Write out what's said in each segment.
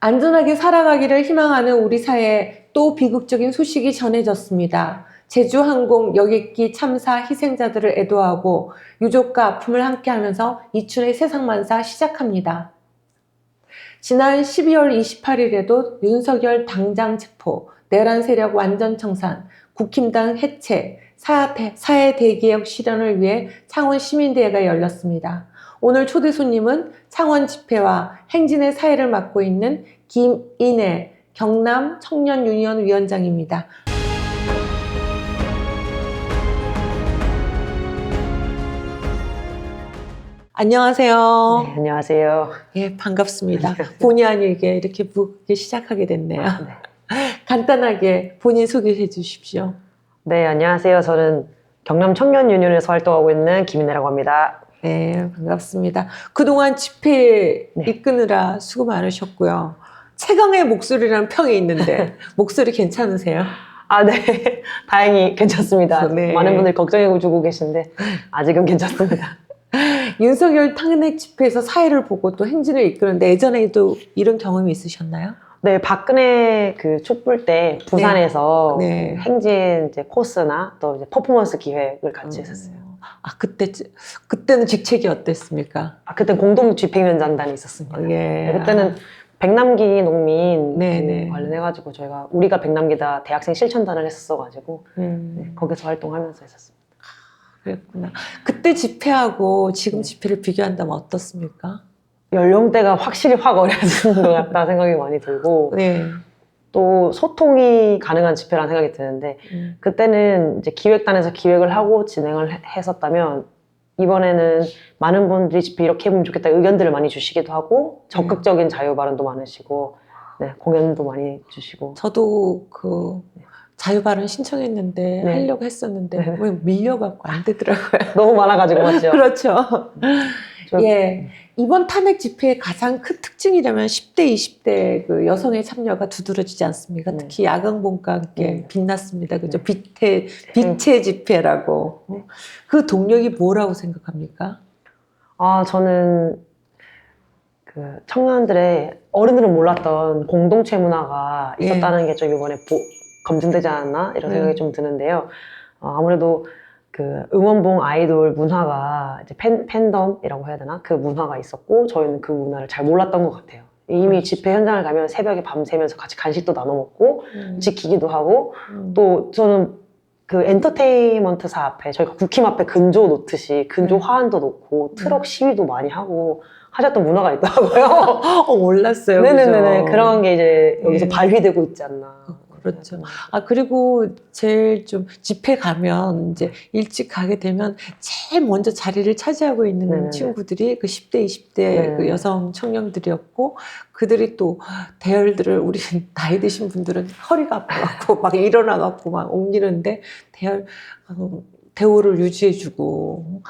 안전하게 살아가기를 희망하는 우리 사회에 또 비극적인 소식이 전해졌습니다. 제주항공 여객기 참사 희생자들을 애도하고 유족과 아픔을 함께하면서 이춘의 세상만사 시작합니다. 지난 12월 28일에도 윤석열 당장 체포, 내란 세력 완전 청산, 국힘당 해체, 사회 대개혁 실현을 위해 창원 시민대회가 열렸습니다. 오늘 초대 손님은 창원 집회와 행진의 사회를 맡고 있는 김인혜 경남 청년 유니언 위원장입니다. 안녕하세요. 네, 안녕하세요. 예, 반갑습니다. 본의 아니게 이렇게 시작하게 됐네요. 간단하게 본인 소개해 주십시오. 네, 안녕하세요. 저는 경남 청년 유니언에서 활동하고 있는 김인혜라고 합니다. 네, 반갑습니다. 그동안 집회 네. 이끄느라 수고 많으셨고요. 최강의 목소리라는 평이 있는데 목소리 괜찮으세요? 아, 네. 다행히 괜찮습니다. 네. 많은 분들이 걱정해주고 계신데 아직은 괜찮습니다. 윤석열 탄핵 집회에서 사회를 보고 또 행진을 이끄는데 예전에도 이런 경험이 있으셨나요? 네, 박근혜 그 촛불 때 부산에서 네. 행진 이제 코스나 또 이제 퍼포먼스 기획을 같이 했었어요. 아, 그때는 직책이 어땠습니까? 아, 그때 공동 집행위원장단이 있었습니다. 예. 네, 그때는 백남기 농민 네네. 관련해가지고 저희가 우리가 백남기다 대학생 실천단을 했었어가지고 네, 거기서 활동하면서 했었습니다. 그랬구나. 그때 집회하고 지금 집회를 비교한다면 어떻습니까? 연령대가 확실히 확 어려지는 것 같다 생각이 많이 들고 네. 또 소통이 가능한 집회라는 생각이 드는데 그때는 이제 기획단에서 기획을 하고 진행을 했었다면 이번에는 많은 분들이 집회 이렇게 해보면 좋겠다 의견들을 많이 주시기도 하고 적극적인 자유 발언도 많으시고 네, 공연도 많이 주시고 저도 그 자유 발언 신청했는데 네. 하려고 했었는데 네. 왜 밀려갖고 안 되더라고요. 너무 많아가지고 맞죠? 그렇죠. 저- 예. 이번 탄핵 집회의 가장 큰 특징이라면 10대, 20대 그 여성의 참여가 두드러지지 않습니까? 네. 특히 야광봉과 함께 네. 빛났습니다. 그죠? 빛의 집회라고. 그 동력이 뭐라고 생각합니까? 아, 저는 그 청년들의 어른들은 몰랐던 공동체 문화가 예. 있었다는 게 좀 이번에 검증되지 않았나 이런 생각이 좀 드는데요. 아무래도 그 응원봉 아이돌 문화가 이제 팬덤이라고 해야 되나? 그 문화가 있었고 저희는 그 문화를 잘 몰랐던 것 같아요. 이미 집회 현장을 가면 새벽에 밤새면서 같이 간식도 나눠 먹고 지키기도 하고 또 저는 그 엔터테인먼트사 앞에 저희가 국힘 앞에 근조 놓듯이 근조 화환도 놓고 트럭 시위도 많이 하고 하셨던 문화가 있더라고요. 몰랐어요. 네네네. 그죠? 그런 게 이제 여기서 예. 발휘되고 있지 않나. 그렇죠. 아, 그리고 제일 좀 집회 가면 이제 일찍 가게 되면 제일 먼저 자리를 차지하고 있는 네네네. 친구들이 그 10대, 20대 네네. 그 여성 청년들이었고 그들이 또 대열들을 우리 나이 드신 분들은 허리가 아파갖고 막 일어나갖고 막 옮기는데 대우를 유지해주고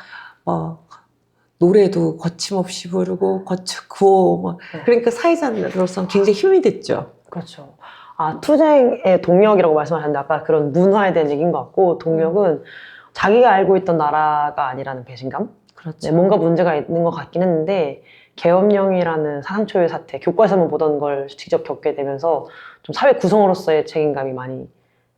노래도 거침없이 부르고 구호 막 그러니까 사회자로서 굉장히 힘이 됐죠. 그렇죠. 아, 투쟁의 동력이라고 말씀하셨는데 아까 그런 문화에 대한 얘기인 것 같고 동력은 자기가 알고 있던 나라가 아니라는 배신감? 그렇죠. 네, 뭔가 문제가 있는 것 같긴 했는데 계엄령이라는 사상초유 사태, 교과서만 보던 걸 직접 겪게 되면서 좀 사회 구성으로서의 책임감이 많이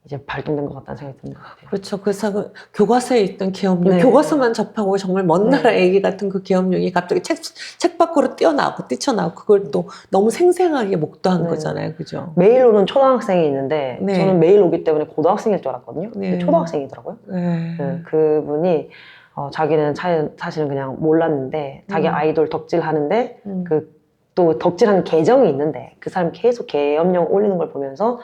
이제 발동된 것 같다는 생각이 드는 것 같아요. 그렇죠. 그래서 그 교과서에 있던 계엄령, 네. 교과서만 접하고 정말 먼 나라 얘기 같은 그 계엄령이 갑자기 책 밖으로 뛰쳐나오고 그걸 또 너무 생생하게 목도한 네. 거잖아요. 그죠? 매일 오는 초등학생이 있는데 네. 저는 매일 오기 때문에 고등학생일 줄 알았거든요. 근데 네. 초등학생이더라고요. 네. 네, 그분이 자기는 사실은 그냥 몰랐는데 자기 아이돌 덕질하는데 또 덕질하는 계정이 있는데 그 사람이 계속 계엄령 올리는 걸 보면서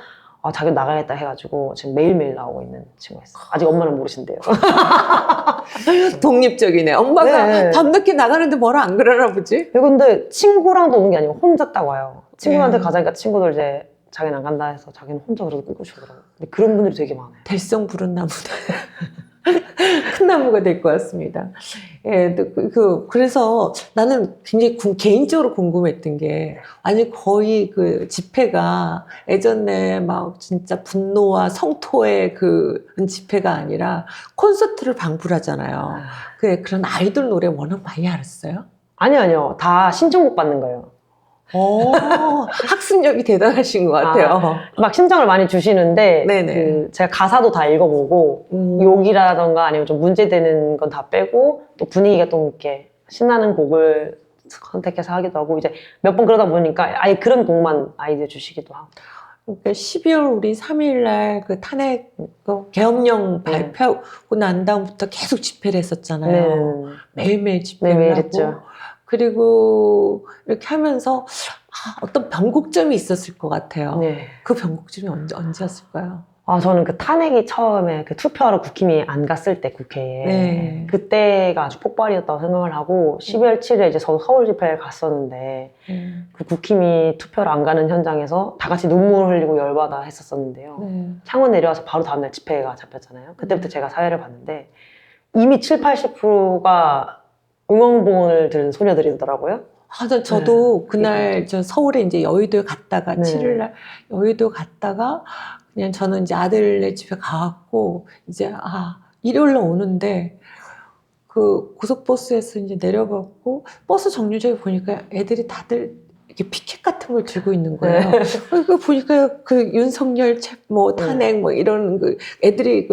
자기 나가겠다 해가지고 지금 매일매일 나오고 있는 친구였어요. 아직 엄마는 모르신대요. 독립적이네. 엄마가 네. 밤늦게 나가는데 뭐라 안 그러나 보지? 근데 친구랑도 오는 게 아니고 혼자 딱 와요. 친구한테 네. 가자니까 친구들 이제 자기는 안 간다 해서 자기는 혼자 그래도 꿈꾸시더라고요. 근데 그런 분들이 되게 많아요. 달성 부른 나무다. 큰 나무가 될 것 같습니다. 예, 그래서 나는 굉장히 개인적으로 궁금했던 게, 아니, 거의 그 집회가 예전에 막 진짜 분노와 성토의 그 집회가 아니라 콘서트를 방불하잖아요. 그런 아이돌 노래 워낙 많이 알았어요? 아니요. 다 신청곡 받는 거예요. 학습력이 대단하신 것 같아요. 막 신청을 많이 주시는데 네네. 제가 가사도 다 읽어보고 욕이라던가 아니면 좀 문제되는 건 다 빼고 또 분위기가 좀 이렇게 신나는 곡을 선택해서 하기도 하고 이제 몇 번 그러다 보니까 아예 그런 곡만 아이디어 주시기도 하고. 그러니까 12월 우리 3일 날 그 탄핵 계엄령 발표하고 난 다음부터 계속 집회를 했었잖아요. 매일매일 집회를 매일 하고. 했죠. 그리고 이렇게 하면서 어떤 변곡점이 있었을 것 같아요. 네. 그 변곡점이 언제였을까요? 저는 그 탄핵이 처음에 그 투표하러 국힘이 안 갔을 때 국회에 네. 그때가 아주 폭발이었다고 생각을 하고 12월 7일에 이제 저도 서울 집회에 갔었는데 그 국힘이 투표를 안 가는 현장에서 다 같이 눈물 흘리고 열받아 했었었는데요. 창원 내려와서 바로 다음날 집회가 잡혔잖아요. 그때부터 제가 사회를 봤는데 이미 7, 80%가 응원봉을 들은 소녀들이더라고요. 저도 그날 저 서울에 이제 여의도에 갔다가 7일 날 여의도 갔다가 그냥 저는 이제 아들네 집에 가갖고 이제 일요일 날 오는데 그 고속버스에서 이제 내려갔고 버스 정류장에 보니까 애들이 다들 이렇게 피켓 같은 걸 들고 있는 거예요. 그 보니까 그 윤석열 탄핵 이런 그 애들이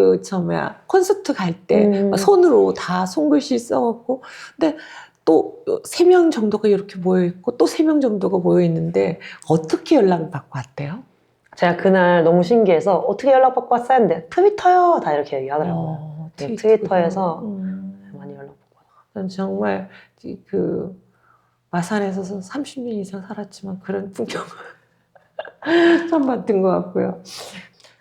콘서트 갈 때 손으로 다 손글씨 써갖고 근데 또 3명 정도가 이렇게 모여있고 또 3명 정도가 모여있는데 어떻게 연락을 받고 왔대요? 제가 그날 너무 신기해서 어떻게 연락받고 왔어야 했는데 트위터요 다 이렇게 얘기하더라고요. 트위터에서 많이 연락받고 난 정말 그 마산에서 30년 이상 살았지만 그런 풍경을 처음 봤던 것 같고요.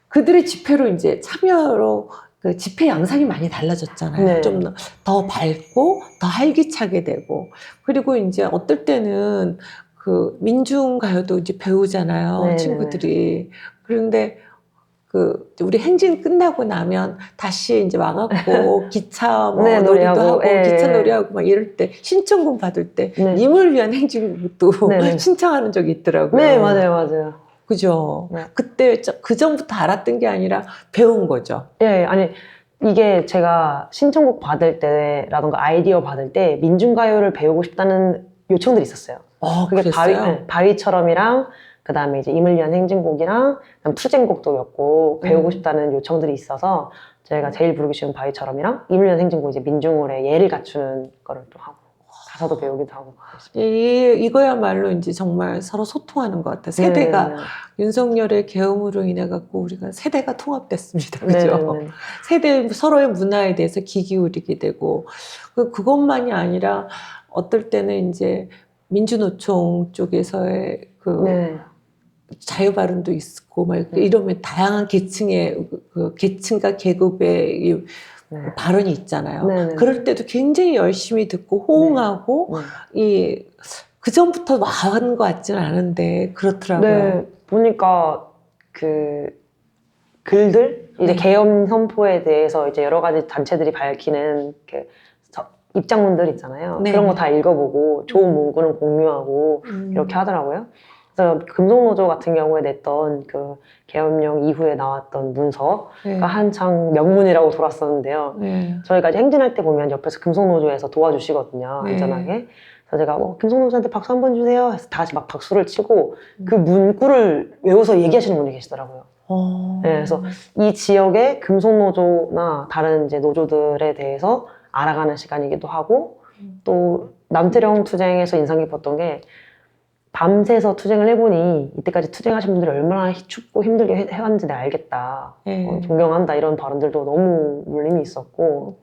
그들의 집회로 이제 참여로 그 집회 양상이 많이 달라졌잖아요. 좀 더 밝고 더 활기차게 되고 그리고 이제 어떨 때는 그 민중가요도 이제 배우잖아요. 친구들이. 그런데 우리 행진 끝나고 나면 다시 이제 와갖고 기차 놀이도 하고 기차 놀이하고 막 이럴 때 신청곡 받을 때 님을 위한 행진곡도 신청하는 적이 있더라고요. 네, 맞아요. 그죠? 그때 그 전부터 알았던 게 아니라 배운 거죠. 예, 아니 이게 제가 신청곡 받을 때라던가 아이디어 받을 때 민중가요를 배우고 싶다는 요청들이 있었어요. 그게 바위처럼이랑 그 다음에 이제 임을 위한 행진곡이랑 그다음 투쟁곡도였고 배우고 싶다는 요청들이 있어서 저희가 제일 부르기 쉬운 바위처럼이랑 임을 위한 행진곡 이제 민중홀의 예를 갖추는 거를 또 하고 가사도 배우기도 하고 이거야말로 이제 정말 서로 소통하는 것 같아요. 세대가 윤석열의 계엄으로 인해 갖고 우리가 세대가 통합됐습니다. 그죠? 세대 서로의 문화에 대해서 귀 기울이게 되고 그것만이 아니라 어떨 때는 이제 민주노총 쪽에서의 자유 발언도 있고 막 이러면 다양한 계층의 계층과 계급의 발언이 있잖아요. 그럴 때도 굉장히 열심히 듣고 호응하고 그 전부터 나온 것 같지는 않은데 그렇더라고요. 보니까 그 글들 이제 계엄 선포에 대해서 이제 여러 가지 단체들이 밝히는 그 입장문들 있잖아요. 그런 거 다 읽어보고 좋은 문구는 공유하고 이렇게 하더라고요. 그래서 금속노조 같은 경우에 냈던 그 계엄령 이후에 나왔던 문서가 한창 명문이라고 돌았었는데요. 저희가 이제 행진할 때 보면 옆에서 금속노조에서 도와주시거든요. 안전하게. 그래서 제가 금속노조한테 박수 한번 주세요 해서 다 같이 막 박수를 치고 그 문구를 외워서 얘기하시는 분이 계시더라고요. 그래서 이 지역의 금속노조나 다른 이제 노조들에 대해서 알아가는 시간이기도 하고 또 남태령 투쟁에서 인상 깊었던 게 밤새서 투쟁을 해보니 이때까지 투쟁하신 분들이 얼마나 춥고 힘들게 해왔는지 내가 알겠다. 존경한다 이런 발언들도 너무 울림이 있었고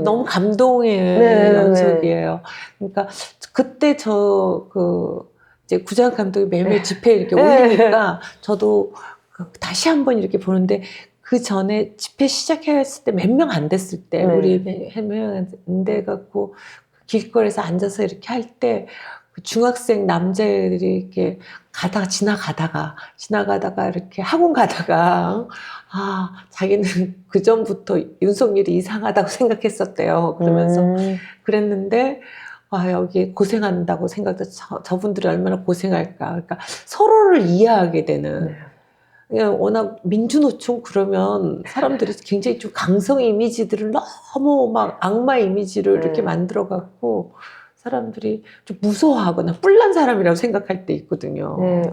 너무 감동의 연속이에요. 그러니까 그때 이제 구자욱 감독이 매일매일 집회 이렇게 올리니까 저도 다시 한번 이렇게 보는데 그 전에 집회 시작했을 때 몇 명 안 됐을 때 우리 몇 명 안 돼갖고 길거리에서 앉아서 이렇게 할 때 중학생 남자애들이 이렇게 지나가다가 이렇게 학원 가다가 자기는 그 전부터 윤석열이 이상하다고 생각했었대요. 그러면서 그랬는데 여기 고생한다고 저분들이 얼마나 고생할까. 그러니까 서로를 이해하게 되는. 그냥 워낙 민주노총 그러면 사람들이 굉장히 좀 강성 이미지들을 너무 막 악마 이미지를 이렇게 만들어갖고 사람들이 좀 무서워하거나 뿔난 사람이라고 생각할 때 있거든요. 네.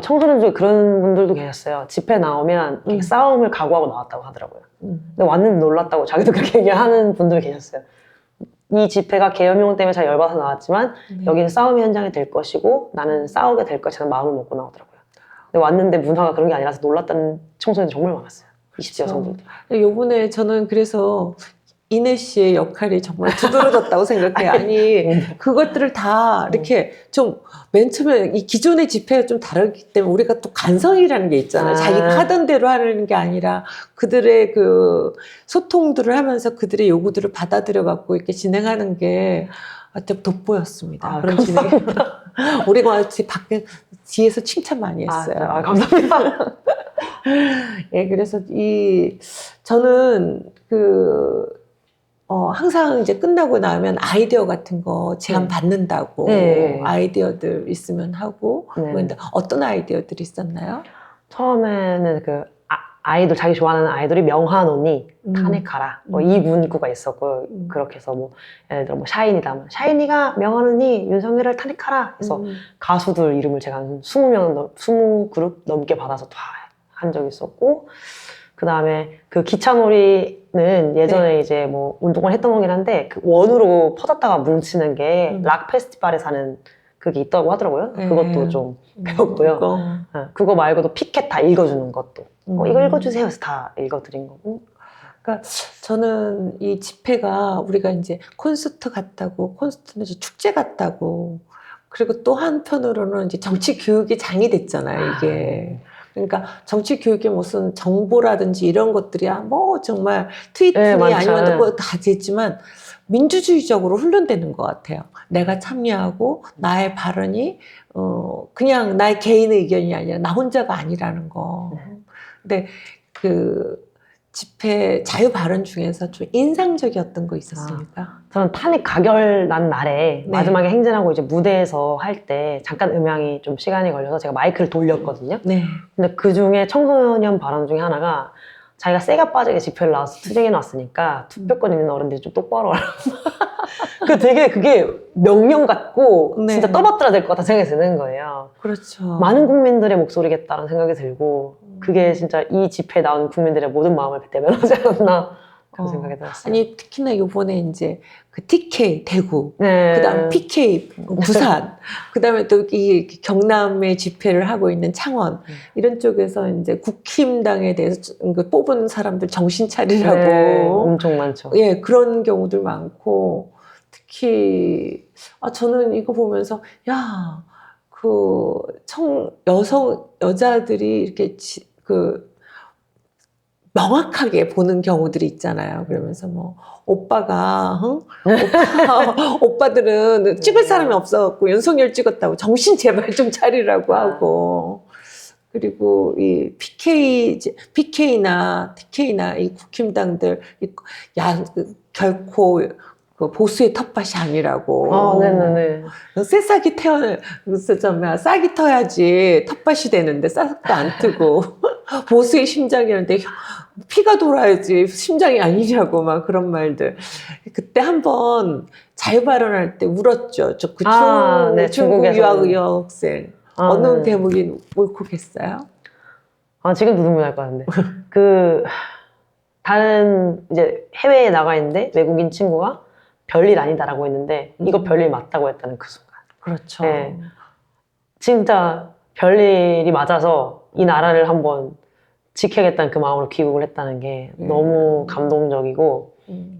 청소년 중에 그런 분들도 계셨어요. 집회 나오면 이렇게 싸움을 각오하고 나왔다고 하더라고요. 근데 왔는데 놀랐다고 자기도 그렇게 얘기하는 분들 계셨어요. 이 집회가 계엄령 때문에 잘 열받아서 나왔지만 네. 여기는 싸움의 현장이 될 것이고 나는 싸우게 될 것이라는 마음을 먹고 나오더라고요. 근데 왔는데 문화가 그런 게 아니라서 놀랐다는 청소년이 정말 많았어요. 20대 여성분들. 요번에 저는 그래서 이내 씨의 역할이 정말 두드러졌다고 생각해요. 아니, 그것들을 다 이렇게 좀 맨 처음에 이 기존의 집회가 좀 다르기 때문에 우리가 또 간성이라는 게 있잖아요. 자기가 하던 대로 하는 게 아니라 그들의 그 소통들을 하면서 그들의 요구들을 받아들여 갖고 이렇게 진행하는 게 좀 돋보였습니다. 그런 진행이. 우리가 같이 밖에 뒤에서 칭찬 많이 했어요. 감사합니다. 예, 그래서 저는 항상 이제 끝나고 나면 아이디어 같은 거 제안 받는다고 네. 아이디어들 있으면 하고 네. 그런데 어떤 아이디어들이 있었나요? 처음에는 아이돌, 자기 좋아하는 아이돌이 명하노니 카네카라 이 문구가 있었고 그렇게 해서 뭐 예를 들어 뭐 샤이니다 샤이니가 명하노니 윤석열을 타네카라 해서 가수들 이름을 제가 한 20그룹 넘게 받아서 다 한 적이 있었고 그 다음에 그 기차놀이는 예전에 네. 이제 뭐 운동을 했던 거긴 한데 그 원으로 퍼졌다가 뭉치는 게 락 페스티벌에서 하는 그게 있다고 하더라고요. 그것도 좀 배웠고요. 그거 말고도 피켓 다 읽어주는 것도 이거 읽어주세요 해서 다 읽어드린 거고. 그러니까 저는 이 집회가 우리가 이제 콘서트 같다고 콘서트는 이제 축제 같다고 그리고 또 한편으로는 이제 정치 교육이 장이 됐잖아요 이게. 그러니까 정치 교육이 무슨 정보라든지 이런 것들이야 뭐 정말 트위터니 네, 아니면 뭐 다 됐지만 민주주의적으로 훈련되는 것 같아요. 내가 참여하고 나의 발언이 그냥 나의 개인 의견이 아니라 나 혼자가 아니라는 거. 근데 그 집회 자유 발언 중에서 좀 인상적이었던 거 있었습니까? 저는 탄핵 가결 난 날에 네. 마지막에 행진하고 이제 무대에서 할 때 잠깐 음향이 좀 시간이 걸려서 제가 마이크를 돌렸거든요. 네. 근데 그 중에 청소년 발언 중에 하나가 자기가 쇠가 빠지게 집회를 나와서 투쟁해 놨으니까 투표권 있는 어른들이 좀 똑바로 하라. 되게 그게 명령 같고 네. 진짜 떠받들어야 될 것 같다는 생각이 드는 거예요. 그렇죠. 많은 국민들의 목소리겠다는 생각이 들고 그게 진짜 이 집회에 나온 국민들의 모든 마음을 대변하지 않았나 그런 생각이 들었어요. 아니 특히나 이번에 이제 그 TK 대구, 네. 그다음 PK 부산, 그다음에 또 이 경남에 집회를 하고 있는 창원 이런 쪽에서 이제 국힘당에 대해서 뽑은 사람들 정신 차리라고 네, 엄청 많죠. 예 그런 경우들 많고 특히 저는 이거 보면서 야 그 여자들이 이렇게 명확하게 보는 경우들이 있잖아요. 그러면서 뭐 오빠가 오빠들은 찍을 사람이 없어갖고 윤석열 찍었다고 정신 제발 좀 차리라고 하고 그리고 이 PK나 TK나 이 국힘당들 결코 그 보수의 텃밭이 아니라고. 네네네. 새싹이 싹이 터야지 텃밭이 되는데 싹도 안 트고 보수의 심장이라는데 피가 돌아야지 심장이 아니냐고 막 그런 말들. 그때 한번 자유 발언할 때 울었죠. 네, 중국 유학 여학생. 어느 대목이 울컥했어요? 지금도 눈물 날 것 같은데. 다른 이제 해외에 나가 있는데 외국인 친구가 별일 아니다라고 했는데 이거 별일 맞다고 했다는 그 순간. 그렇죠. 네. 진짜 별일이 맞아서 이 나라를 한번 지켜야겠다는 그 마음으로 귀국을 했다는 게 너무 감동적이고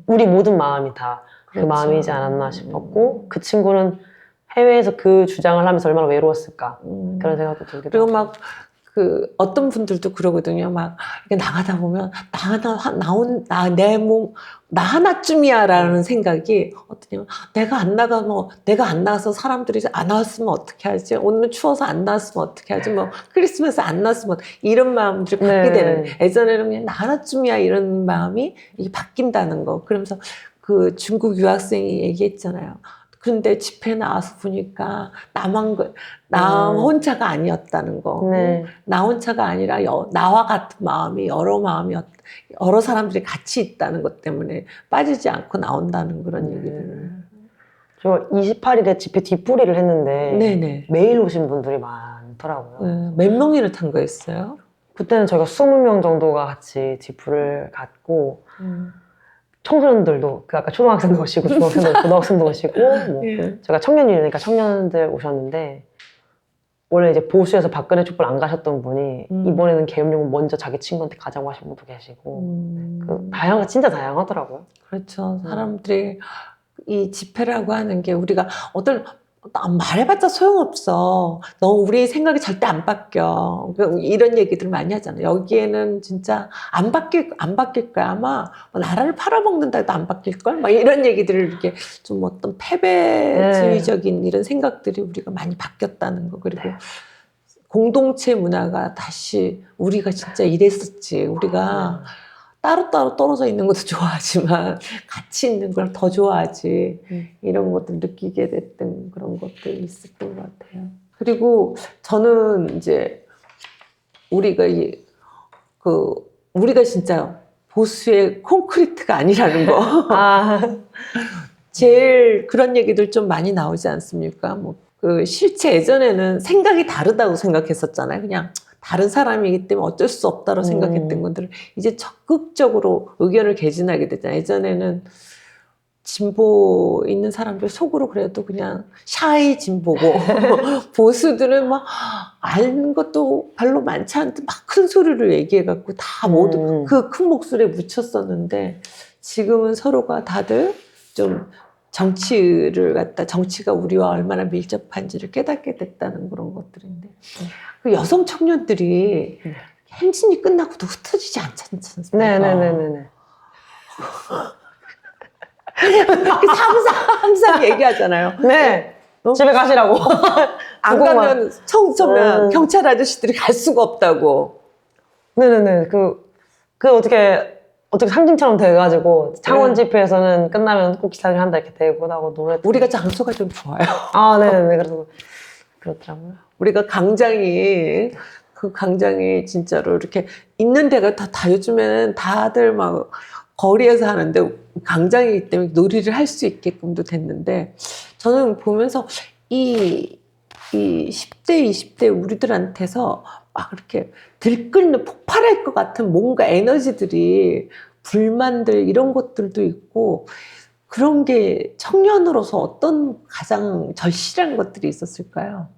우리 모든 마음이 다 그 마음이지 않았나 싶었고 그 친구는 해외에서 그 주장을 하면서 얼마나 외로웠을까 그런 생각도 들기도 그리고 하고. 막 어떤 분들도 그러거든요. 막 이렇게 나가다 보면 나 하나쯤이야라는 생각이 어떠냐면 내가 안 나가서 사람들이 안 나왔으면 어떻게 하지? 오늘은 추워서 안 나왔으면 어떻게 하지? 뭐 크리스마스 안 나왔으면 이런 마음들이 갖게 되는. 예전에는 그냥 나 하나쯤이야 이런 마음이 이게 바뀐다는 거. 그러면서 그 중국 유학생이 얘기했잖아요. 근데 집회 나와서 보니까 나 혼자가 아니었다는 거. 네. 나 혼자가 아니라 나와 같은 마음이 여러 사람들이 같이 있다는 것 때문에 빠지지 않고 나온다는 그런 얘기를. 저 28일에 집회 뒷풀이를 했는데 네네. 매일 오신 분들이 많더라고요. 몇 명이나 탄 거였어요? 그때는 저희가 20명 정도가 같이 뒷풀을 갔고 청소년들도 그 아까 초등학생도 오시고 중학생도 고등학생도 오시고 뭐 예. 제가 청년이니까 청년들 오셨는데 원래 이제 보수에서 박근혜 촛불 안 가셨던 분이 이번에는 계엄령을 먼저 자기 친구한테 가자고 하신 분도 계시고 그 진짜 다양하더라고요. 그렇죠. 사람들이 이 집회라고 하는 게 우리가 말해봤자 소용없어. 너 우리 생각이 절대 안 바뀌어. 이런 얘기들 많이 하잖아요. 여기에는 진짜 안 바뀔 거야. 아마 뭐 나라를 팔아먹는다 해도 안 바뀔걸? 막 이런 얘기들을 이렇게 좀 어떤 패배주의적인 이런 생각들이 우리가 많이 바뀌었다는 거. 그리고 공동체 문화가 다시 우리가 진짜 이랬었지. 우리가 따로따로 떨어져 있는 것도 좋아하지만 같이 있는 걸 더 좋아하지. 이런 것들 느끼게 됐던 그런 것들이 있었던 것 같아요. 그리고 저는 이제 우리가 진짜 보수의 콘크리트가 아니라는 거. 제일 그런 얘기들 좀 많이 나오지 않습니까? 실제 예전에는 생각이 다르다고 생각했었잖아요. 그냥 다른 사람이기 때문에 어쩔 수 없다고 생각했던 것들을 이제 적극적으로 의견을 개진하게 되잖아요. 예전에는 진보 있는 사람들 속으로 그래도 그냥 샤이 진보고 보수들은 막 아는 것도 별로 많지 않은데 막 큰 소리로 얘기해갖고 다 모두 그 큰 목소리에 묻혔었는데 지금은 서로가 다들 좀 정치가 우리와 얼마나 밀접한지를 깨닫게 됐다는 그런 것들인데 그 여성 청년들이 행진이 끝나고도 흩어지지 않지 않습니까? 네네네네. 항상 얘기하잖아요. 네. 집에 가시라고. 안 가면 경찰 아저씨들이 갈 수가 없다고. 네네네. 어떻게 상징처럼 돼가지고 창원 집회에서는 끝나면 꼭 기사를 한다 이렇게 되고 나고 노래. 우리가 장소가 좀 좋아요. 네네네. 그래서 그렇더라고요. 우리가 그 광장이 진짜로 이렇게 있는 데가 다 요즘에는 다들 막 거리에서 하는데 광장이기 때문에 놀이를 할 수 있게끔도 됐는데 저는 보면서 이 10대, 20대 우리들한테서 막 이렇게 들끓는 폭발할 것 같은 뭔가 에너지들이 불만들 이런 것들도 있고 그런 게 청년으로서 어떤 가장 절실한 것들이 있었을까요?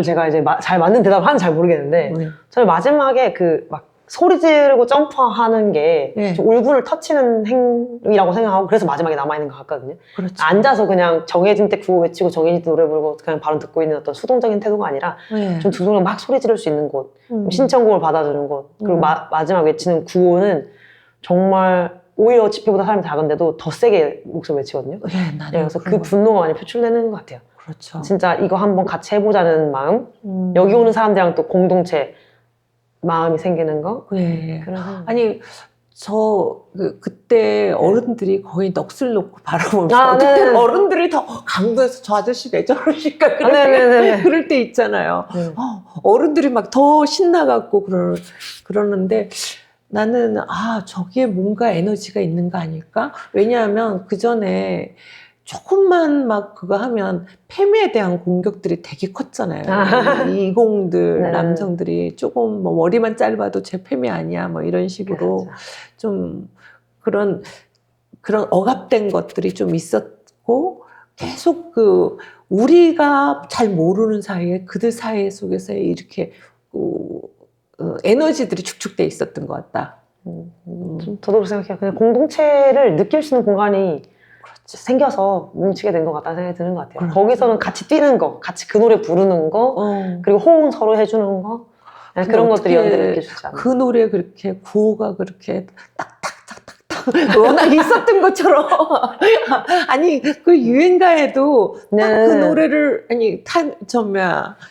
제가 이제 잘 맞는 대답을 하는지 잘 모르겠는데 저는 마지막에 막 소리 지르고 점프하는 게 좀 울분을 터치는 행위라고 생각하고 그래서 마지막에 남아있는 것 같거든요. 그렇죠. 앉아서 그냥 정해진 때 구호 외치고 정해진 때 노래 부르고 그냥 바로 듣고 있는 어떤 수동적인 태도가 아니라 좀 두 손으로 막 소리 지를 수 있는 곳, 신청곡을 받아주는 곳 그리고 마지막 외치는 구호는 정말 오히려 집회보다 사람이 작은데도 더 세게 목소리 외치거든요. 그래서 그 분노가 많이 표출되는 것 같아요. 그렇죠. 진짜 이거 한번 같이 해보자는 마음, 여기 오는 사람들이랑 또 공동체 마음이 생기는 거. 아니 그때 어른들이 거의 넋을 놓고 바라보면서 그때 어른들이 더 강도해서 저 아저씨 왜 저러실까 그럴 때 있잖아요. 어른들이 막 더 신나갖고 그러는데 나는 저기에 뭔가 에너지가 있는 거 아닐까? 왜냐하면 그 전에 조금만 막 그거 하면 페미에 대한 공격들이 되게 컸잖아요. 이공들 남성들이 조금 뭐 머리만 짧아도 제 페미 아니야 뭐 이런 식으로 좀 그런 억압된 것들이 좀 있었고 계속 우리가 잘 모르는 사이에 그들 사이 속에서 이렇게 에너지들이 축축돼 있었던 것 같다. 저도 그렇게 생각해요. 그냥 공동체를 느낄 수 있는 공간이 생겨서 뭉치게 된 것 같다는 생각이 드는 것 같아요. 거기서는 같이 뛰는 거, 같이 그 노래 부르는 거, 그리고 호응 서로 해주는 거 그런 것들이 연대를 느낄 수 있잖아요. 그 노래 그렇게 구호가 그렇게 딱딱딱딱딱 워낙 있었던 것처럼 아니 그 유행가에도 딱 그 노래를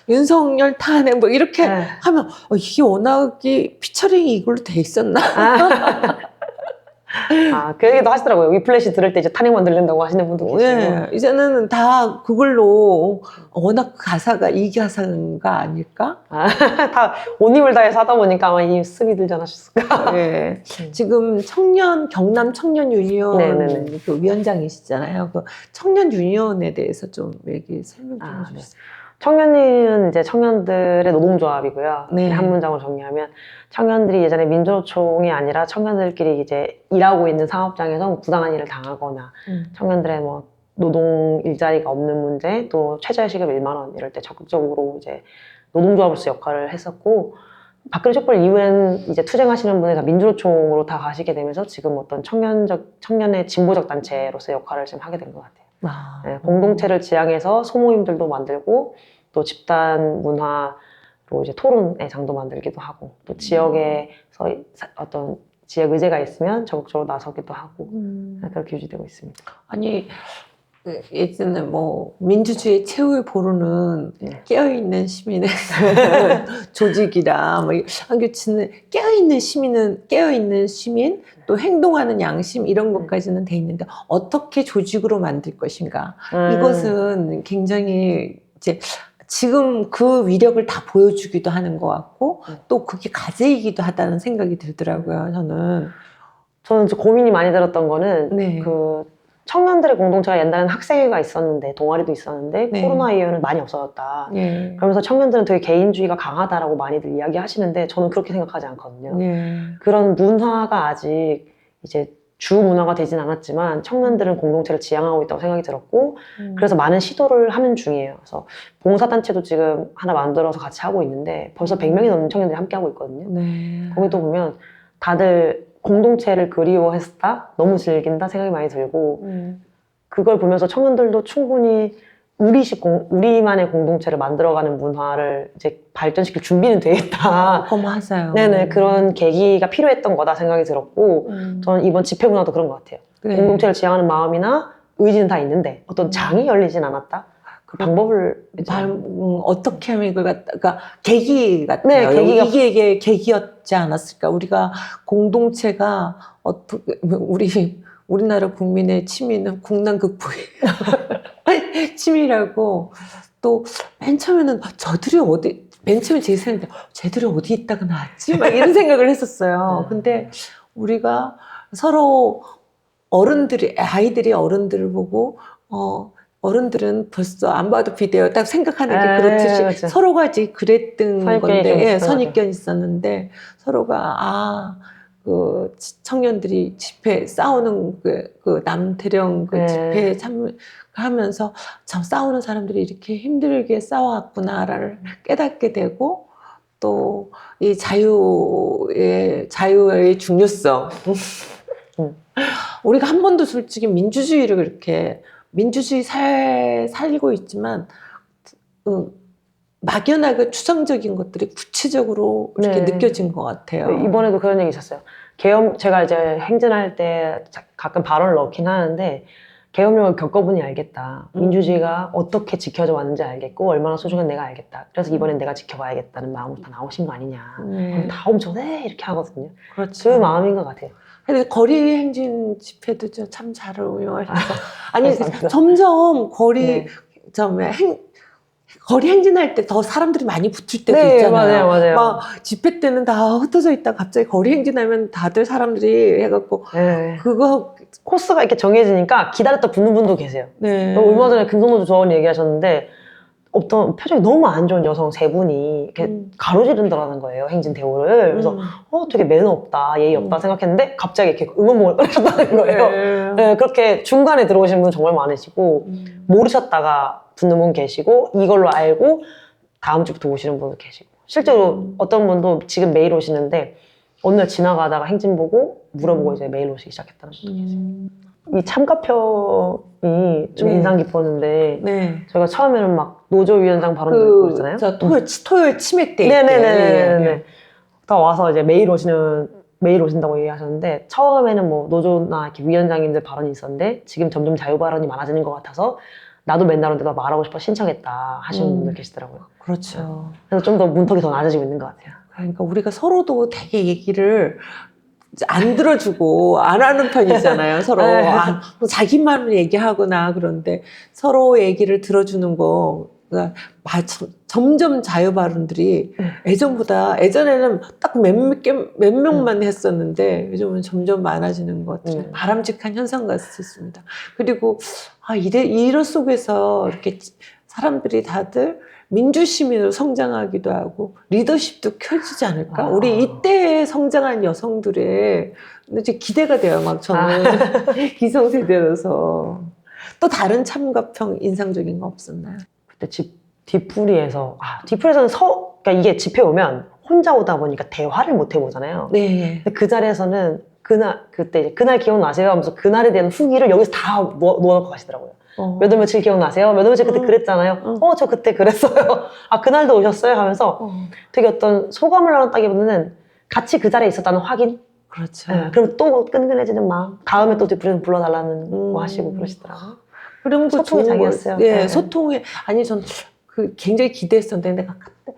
윤석열 탄핵 뭐 이렇게 하면 이게 워낙 피처링이 이걸로 돼 있었나? 그 얘기도 하시더라고요. 위플래시 들을 때 이제 탄핵만 들린다고 하시는 분도 계시고. 네, 이제는 다 그걸로 워낙 가사가 이 가사인가 아닐까? 다 온 힘을 다해서 하다 보니까 아마 이 습이 들지 않으셨을까. 네. 지금 경남 청년 유니온 네네네. 그 위원장이시잖아요. 그 청년 유니온에 대해서 좀 설명 좀 네. 해주세요. 청년위는 이제 청년들의 노동조합이고요. 네. 한 문장으로 정리하면 청년들이 예전에 민주노총이 아니라 청년들끼리 이제 일하고 있는 사업장에서 부당한 일을 당하거나 청년들의 뭐 노동 일자리가 없는 문제, 또 최저시급 1만 원 이럴 때 적극적으로 이제 노동조합으로서 역할을 했었고, 박근혜 촛불 이후엔 이제 투쟁하시는 분이 다 민주노총으로 다 가시게 되면서 지금 어떤 청년의 진보적 단체로서 역할을 지금 하게 된 것 같아요. 네, 공동체를 지향해서 소모임들도 만들고 또 집단 문화로 이제 토론의 장도 만들기도 하고 또 지역에서 어떤 지역 의제가 있으면 적극적으로 나서기도 하고 그렇게 유지되고 있습니다. 아니 예전에 뭐 민주주의 최후의 보루는 깨어있는 시민의 조직이라 뭐 한규치는 깨어있는 시민 또 행동하는 양심 이런 것까지는 돼 있는데 어떻게 조직으로 만들 것인가 이것은 굉장히 이제 지금 그 위력을 다 보여주기도 하는 것 같고 또 그게 과제이기도 하다는 생각이 들더라고요. 저는 좀 고민이 많이 들었던 거는 네. 그 청년들의 공동체가 옛날에는 학생회가 있었는데 동아리도 있었는데 네. 코로나 이후에는 많이 없어졌다. 네. 그러면서 청년들은 되게 개인주의가 강하다라고 많이들 이야기하시는데 저는 그렇게 생각하지 않거든요. 네. 그런 문화가 아직 이제 주 문화가 되진 않았지만 청년들은 공동체를 지향하고 있다고 생각이 들었고 그래서 많은 시도를 하는 중이에요. 그래서 봉사단체도 지금 하나 만들어서 같이 하고 있는데 벌써 100명이 넘는 청년들이 함께 하고 있거든요. 네. 거기도 보면 다들 공동체를 그리워했다, 너무 즐긴다 생각이 많이 들고 그걸 보면서 청년들도 충분히 우리만의 공동체를 만들어가는 문화를 이제 발전시킬 준비는 돼 있다. 맞아요. 네네, 그런 계기가 필요했던 거다 생각이 들었고 저는 이번 집회 문화도 그런 것 같아요. 네. 공동체를 지향하는 마음이나 의지는 다 있는데 어떤 장이 열리진 않았다. 그 방법을 어떻게 하면 이걸 갖다가 계기 같아요. 네, 계기가 이게 계기였지 않았을까? 우리가 공동체가 어떻게 우리나라 국민의 취미는 국난 극복이 취미라고 또 맨 처음에는 맨 처음에 제 생각인데 쟤들이 어디 있다가 나왔지? 막 이런 생각을 했었어요. 근데 우리가 서로 아이들이 어른들을 보고 어른들은 벌써 안 봐도 비대요. 딱 생각하는 게 그렇듯이 그렇죠. 서로가 이제 그랬던 선입견이 건데, 좀 선입견이 있었는데 서로가 그 청년들이 집회 싸우는 그 남태령 그 집회에 참여하면서 참 싸우는 사람들이 이렇게 힘들게 싸워왔구나를 깨닫게 되고 또 이 자유의 중요성. 우리가 한 번도 솔직히 민주주의를 그렇게 민주주의 살고 있지만 막연하게 추상적인 것들이 구체적으로 이렇게 느껴진 것 같아요. 이번에도 그런 얘기 있었어요. 제가 이제 행진할 때 가끔 발언을 넣긴 하는데 계엄령을 겪어보니 알겠다. 민주주의가 어떻게 지켜져 왔는지 알겠고 얼마나 소중한 내가 알겠다. 그래서 이번엔 내가 지켜봐야겠다는 마음으로 다 나오신 거 아니냐. 그럼 다 오면 네 이렇게 하거든요. 그렇죠. 그 마음인 것 같아요. 근데 거리 행진 집회도 참 잘 운영하셔서 아니 점점 거리 행진할 때 더 사람들이 많이 붙을 때도 있잖아요. 맞아요. 막 집회 때는 다 흩어져 있다 갑자기 거리 행진하면 다들 사람들이 해갖고 그거 코스가 이렇게 정해지니까 기다렸다 붙는 분도 계세요. 얼마 전에 금속노조 조원이 얘기하셨는데 어떤 표정이 너무 안 좋은 여성 3분이 이렇게 가로지른다는 거예요, 행진 대우를. 그래서 되게 매너 없다, 예의 없다 생각했는데 갑자기 이렇게 응원봉을 꺼내셨다는 거예요. 네, 그렇게 중간에 들어오신 분 정말 많으시고 모르셨다가 붙는 분 계시고 이걸로 알고 다음 주부터 오시는 분도 계시고 실제로 어떤 분도 지금 매일 오시는데 어느 날 지나가다가 행진 보고 물어보고 이제 매일 오시기 시작했다는 분도 계세요. 이 참가평이 좀 인상 깊었는데 저희가 처음에는 막 노조위원장 발언도 있고 그랬잖아요. 토요일 치맥 때 네네네네. 다 와서 이제 매일 오신다고 얘기하셨는데 처음에는 뭐 노조나 이렇게 위원장님들 발언이 있었는데 지금 점점 자유 발언이 많아지는 것 같아서 나도 맨날 온데다 말하고 싶어 신청했다 하시는 분들 계시더라고요. 그렇죠. 그래서 좀 더 문턱이 더 낮아지고 있는 것 같아요. 그러니까 우리가 서로도 되게 얘기를 안 들어주고 안 하는 편이잖아요, 서로. 네. 뭐 자기만 얘기하거나 그런데 서로 얘기를 들어주는 거. 그러니까 점점 자유 발언들이 예전에는 딱 몇 명만 했었는데 요즘은 점점 많아지는 것 같아요. 바람직한 현상 같습니다. 그리고 이런 속에서 이렇게 사람들이 다들 민주시민으로 성장하기도 하고 리더십도 켜지지 않을까? 우리 이때 성장한 여성들의 이제 기대가 돼요. 막 저는 기성세대여서. 또 다른 참가평 인상적인 거 없었나요? 그때 뒤풀이에서는 그러니까 이게 집회 오면 혼자 오다 보니까 대화를 못 해보잖아요. 네. 근데 그 자리에서는 그날 기억나세요? 하면서 그날에 대한 후기를 여기서 다 모아놓고 가시더라고요. 몇 월 며칠 기억나세요? 몇 월 며칠 그때 그랬잖아요. 저 그때 그랬어요. 그날도 오셨어요? 하면서 되게 어떤 소감을 나눴다기보다는 같이 그 자리에 있었다는 확인? 그렇죠. 그럼 또 끈끈해지는 마음. 다음에 또 뒤풀이는 불러달라는 거 하시고 그러시더라고요. 그런 거 소통이 좋은 장이었어요. 예, 네. 소통에 전 굉장히 기대했었는데 내가 그때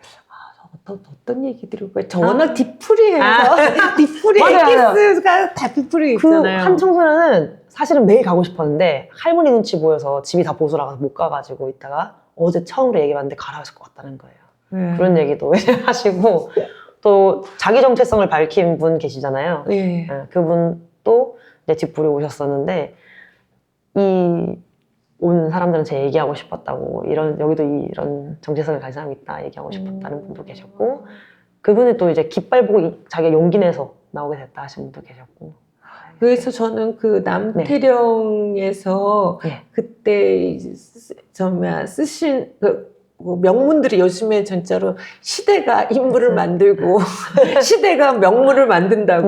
어떤 얘기들이 워낙 뒤풀이해서 뒤풀이 엑기스가 다 뒤풀이 있잖아요. 한 청소년은 사실은 매일 가고 싶었는데 할머니 눈치 보여서 집이 다 보수라서 못 가가지고 있다가 어제 처음으로 얘기해봤는데 가라 했을 것 같다는 거예요. 그런 얘기도 하시고 또 자기 정체성을 밝힌 분 계시잖아요. 네. 그분도 이제 뒤풀이 오셨었는데 온 사람들은 제 얘기하고 싶었다고 여기도 이런 정체성을 가진 사람이 있다 얘기하고 싶었다는 분도 계셨고 그분이 또 이제 깃발 보고 자기가 용기 내서 나오게 됐다 하신 분도 계셨고 그래서 저는 그 남태령에서 그때 쓰신 뭐 명문들이 요즘에 진짜로 시대가 인물을 만들고 시대가 명문을 만든다고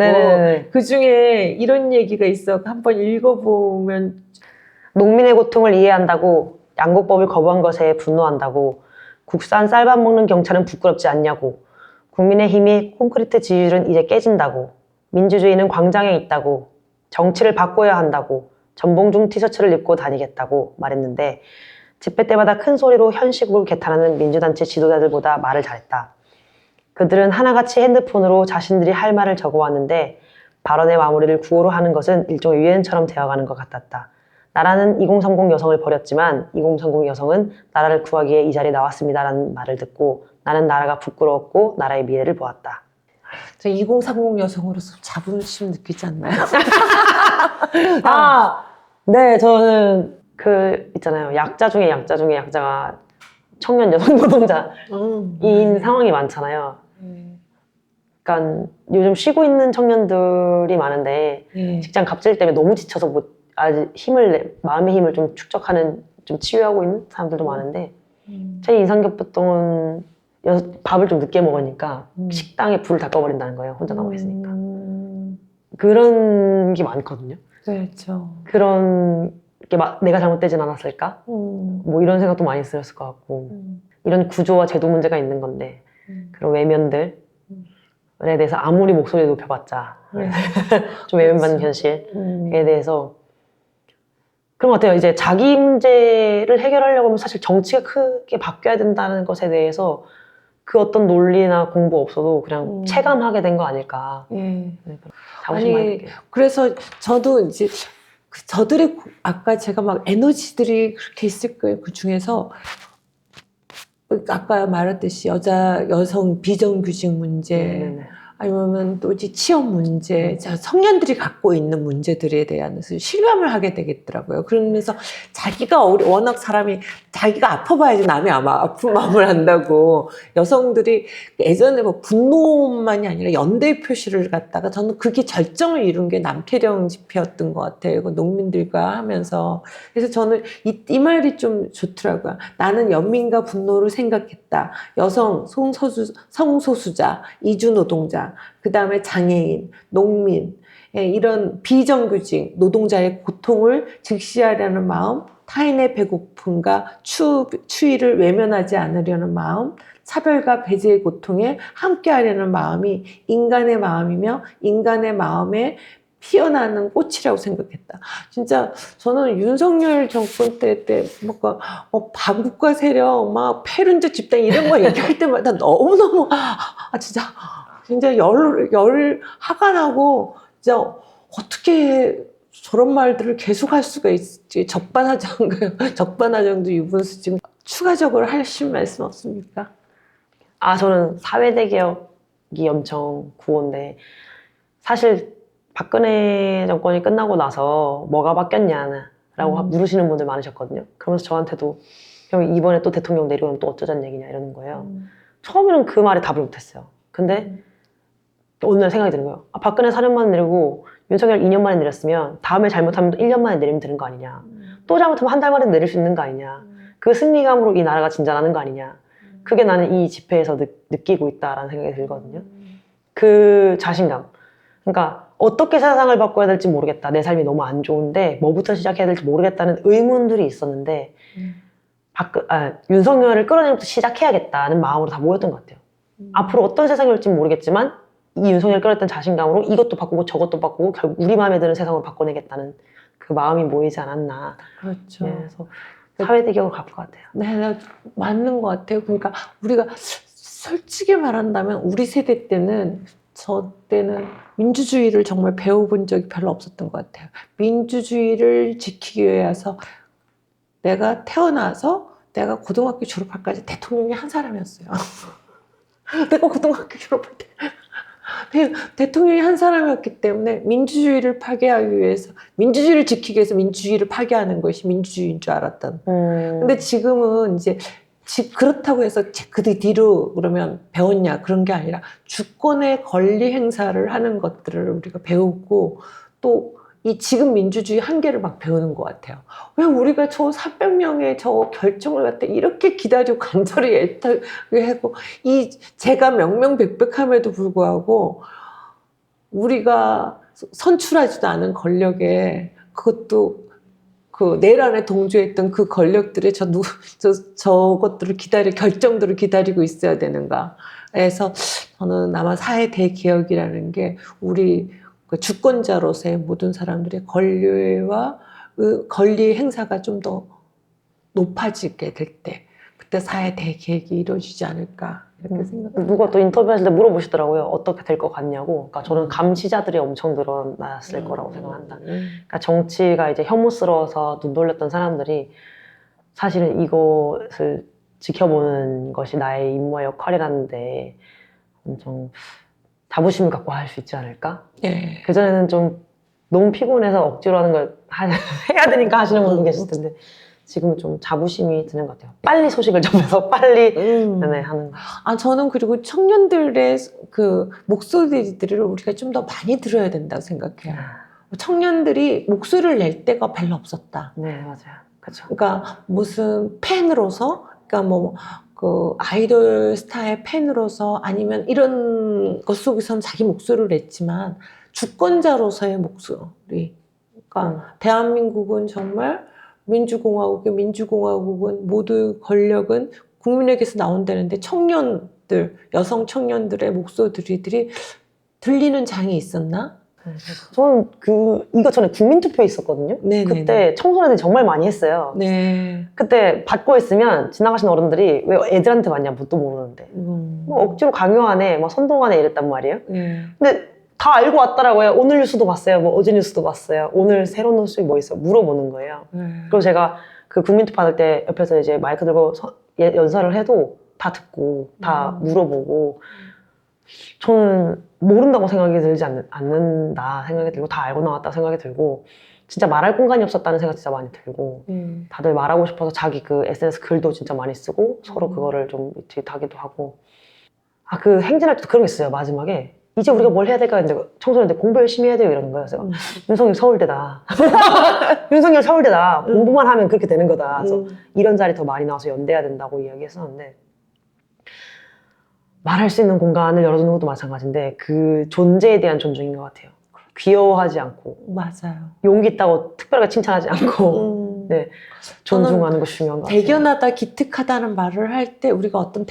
그 중에 이런 얘기가 있어 한번 읽어보면 농민의 고통을 이해한다고 양곡법을 거부한 것에 분노한다고 국산 쌀밥 먹는 경찰은 부끄럽지 않냐고 국민의힘이 콘크리트 지지율은 이제 깨진다고 민주주의는 광장에 있다고 정치를 바꿔야 한다고 전봉준 티셔츠를 입고 다니겠다고 말했는데 집회 때마다 큰 소리로 현시국을 개탄하는 민주단체 지도자들보다 말을 잘했다. 그들은 하나같이 핸드폰으로 자신들이 할 말을 적어왔는데 발언의 마무리를 구호로 하는 것은 일종의 유행처럼 되어가는 것 같았다. 나라는 2030 여성을 버렸지만 2030 여성은 나라를 구하기 위해 이 자리에 나왔습니다라는 말을 듣고 나는 나라가 부끄러웠고 나라의 미래를 보았다. 저 2030 여성으로서 자부심 느끼지 않나요? 네, 저는 있잖아요. 약자 중에 약자가 청년 여성 노동자인 상황이 많잖아요. 그러니까 요즘 쉬고 있는 청년들이 많은데 직장 갑질 때문에 너무 지쳐서 아직 마음의 힘을 좀 축적하는, 좀 치유하고 있는 사람들도 많은데 제 인상 깊었던 밥을 좀 늦게 먹으니까 식당에 불을 다 꺼버린다는 거예요. 혼자 나와 있으니까. 그런 게 많거든요. 그렇죠. 그런 게 내가 잘못되진 않았을까? 뭐 이런 생각도 많이 들었을 것 같고 이런 구조와 제도 문제가 있는 건데 그런 외면들에 대해서 아무리 목소리 높여봤자 좀 외면받는 현실에 대해서 그런 것 같아요. 이제 자기 문제를 해결하려고 하면 사실 정치가 크게 바뀌어야 된다는 것에 대해서 그 어떤 논리나 공부 없어도 그냥 체감하게 된 거 아닐까. 자부심 많이 느껴요. 그래서 저도 이제 저들의 아까 제가 막 에너지들이 그렇게 있을 거예요. 그 중에서 아까 말했듯이 여성 비정규직 문제 아니면 또 이제 취업 문제, 청년들이 갖고 있는 문제들에 대한 실감을 하게 되겠더라고요. 그러면서 자기가 워낙 사람이 자기가 아파봐야지 남이 아마 아픈 마음을 한다고 여성들이 예전에 뭐 분노만이 아니라 연대 표시를 갖다가 저는 그게 절정을 이룬 게 남태령 집회였던 것 같아요. 농민들과 하면서. 그래서 저는 이 말이 좀 좋더라고요. 나는 연민과 분노를 생각했다. 여성, 성소수자, 이주노동자, 그 다음에 장애인, 농민, 이런 비정규직 노동자의 고통을 직시하려는 마음, 타인의 배고픔과 추위를 외면하지 않으려는 마음, 차별과 배제의 고통에 함께하려는 마음이 인간의 마음이며 인간의 마음에 피어나는 꽃이라고 생각했다. 진짜 저는 윤석열 정권 때 뭔가 반국가 세력, 막 패륜적 집단 이런 거 얘기할 때마다 너무너무 진짜 화가 나고 진짜 어떻게 저런 말들을 계속 할 수가 있지? 적반하장도 유분수 지금 추가적으로 하실 말씀 없습니까? 저는 사회대개혁이 엄청 구호인데, 사실 박근혜 정권이 끝나고 나서 뭐가 바뀌었냐라고 물으시는 분들 많으셨거든요. 그러면서 저한테도 그럼 이번에 또 대통령 내려오면 또 어쩌자는 얘기냐 이러는 거예요. 처음에는 그 말에 답을 못했어요. 근데 어느 날 생각이 드는 거예요. 박근혜 4년 만에 내리고 윤석열 2년 만에 내렸으면 다음에 잘못하면 또 1년 만에 내리면 되는 거 아니냐. 또 잘못하면 한 달 만에 내릴 수 있는 거 아니냐. 그 승리감으로 이 나라가 진전하는 거 아니냐. 그게 나는 이 집회에서 느끼고 있다라는 생각이 들거든요. 그 자신감. 그러니까 어떻게 세상을 바꿔야 될지 모르겠다. 내 삶이 너무 안 좋은데 뭐부터 시작해야 될지 모르겠다는 의문들이 있었는데 윤석열을 끌어내부터 시작해야겠다는 마음으로 다 모였던 것 같아요. 앞으로 어떤 세상이 올지 모르겠지만 이 윤석열을 끌어냈던 자신감으로 이것도 바꾸고 저것도 바꾸고 결국 우리 마음에 드는 세상으로 바꿔내겠다는 그 마음이 모이지 않았나. 그렇죠. 네, 그래서 사회대격을 갈 것 같아요. 네, 맞는 것 같아요. 그러니까 우리가 솔직히 말한다면 우리 세대 때는 저 때는 민주주의를 정말 배워본 적이 별로 없었던 것 같아요. 민주주의를 지키기 위해서 내가 태어나서 내가 고등학교 졸업할까지 대통령이 한 사람이었어요. 내가 고등학교 졸업할 때 대통령이 한 사람이었기 때문에 민주주의를 파괴하기 위해서 민주주의를 지키기 위해서 민주주의를 파괴하는 것이 민주주의인 줄 알았던. 근데 지금은 이제 그렇다고 해서 그 뒤로 그러면 배웠냐 그런 게 아니라 주권의 권리 행사를 하는 것들을 우리가 배우고 또 이 지금 민주주의 한계를 막 배우는 것 같아요. 왜 우리가 저 300명의 저 결정을 갖다 이렇게 기다리고 간절히 애타게 하고 제가 명명백백함에도 불구하고 우리가 선출하지도 않은 권력에 그것도 그 내란에 동조했던 그 권력들의 저것들을 결정들을 기다리고 있어야 되는가. 그래서 저는 아마 사회 대개혁이라는 게 우리 그 주권자로서의 모든 사람들의 권리와 권리 행사가 좀 더 높아지게 될 때, 그때 사회 대개혁이 이루어지지 않을까 이렇게 생각합니다. 누가 또 인터뷰하실 때 물어보시더라고요. 어떻게 될 것 같냐고. 그러니까 저는 감시자들이 엄청 늘어났을 거라고 생각한다. 그러니까 정치가 이제 혐오스러워서 눈 돌렸던 사람들이 사실은 이것을 지켜보는 것이 나의 임무와 역할이라는데 엄청 자부심을 갖고 할 수 있지 않을까? 네. 그전에는 좀 너무 피곤해서 억지로 하는 걸 해야 되니까 하시는 분도 계실 텐데 지금은 좀 자부심이 드는 것 같아요. 빨리 소식을 전해서 빨리 네, 하는 거. 저는 그리고 청년들의 그 목소리들을 우리가 좀 더 많이 들어야 된다고 생각해요. 청년들이 목소리를 낼 때가 별로 없었다. 네, 맞아요. 그렇죠. 그러니까 무슨 팬으로서, 그러니까 뭐 그 아이돌 스타의 팬으로서 아니면 이런 것 속에서는 자기 목소리를 냈지만 주권자로서의 목소리. 그러니까 대한민국은 정말 민주공화국은 모두 권력은 국민에게서 나온다는데 여성 청년들의 목소리들이 들리는 장이 있었나? 저는 이거 전에 국민투표 있었거든요. 네네네. 그때 청소년들이 정말 많이 했어요. 네. 그때 받고 있으면 지나가신 어른들이 왜 애들한테 받냐 묻도 모르는데 뭐 억지로 강요하네, 뭐 선동하네 이랬단 말이에요. 근데 다 알고 왔더라고요. 오늘 뉴스도 봤어요. 뭐 어제 뉴스도 봤어요. 오늘 새로운 뉴스 뭐 있어요? 물어보는 거예요. 그리고 제가 그 국민투표 받을 때 옆에서 이제 마이크 들고 연설을 해도 다 듣고 다 물어보고 저는 모른다고 생각이 들지 않는다 생각이 들고 다 알고 나왔다 생각이 들고 진짜 말할 공간이 없었다는 생각이 진짜 많이 들고 다들 말하고 싶어서 자기 그 SNS 글도 진짜 많이 쓰고 서로 그거를 좀 리트윗하기도 하고 그 행진할 때도 그런 게 있어요. 마지막에 이제 우리가 뭘 해야 될까 했는데 청소년들 공부 열심히 해야 돼요 이러는 거예요. 그래서 윤석열 서울대다. 윤석열 서울대다. 공부만 하면 그렇게 되는 거다. 그래서 이런 자리 더 많이 나와서 연대해야 된다고 이야기했었는데 말할 수 있는 공간을 열어주는 것도 마찬가지인데 그 존재에 대한 존중인 것 같아요. 귀여워하지 않고 맞아요. 용기 있다고 특별하게 칭찬하지 않고 네, 존중하는 것이 중요한 것 같아요. 대견하다, 기특하다는 말을 할 때 우리가 어떤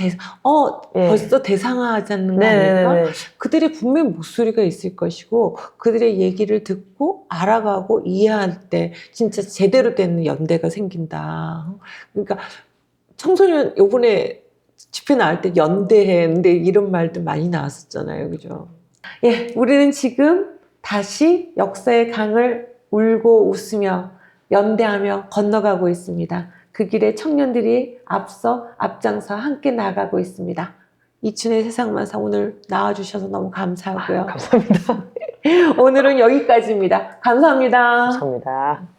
벌써 대상화하지 않는 거 아닐까? 그들의 분명 목소리가 있을 것이고 그들의 얘기를 듣고 알아가고 이해할 때 진짜 제대로 된 연대가 생긴다. 그러니까 청소년 요번에 집회 나올 때 연대해, 근데 이런 말도 많이 나왔었잖아요. 그죠? 예, 우리는 지금 다시 역사의 강을 울고 웃으며 연대하며 건너가고 있습니다. 그 길에 청년들이 앞장서 함께 나가고 있습니다. 이춘의 세상만사 오늘 나와주셔서 너무 감사하고요. 감사합니다. 오늘은 여기까지입니다. 감사합니다. 감사합니다.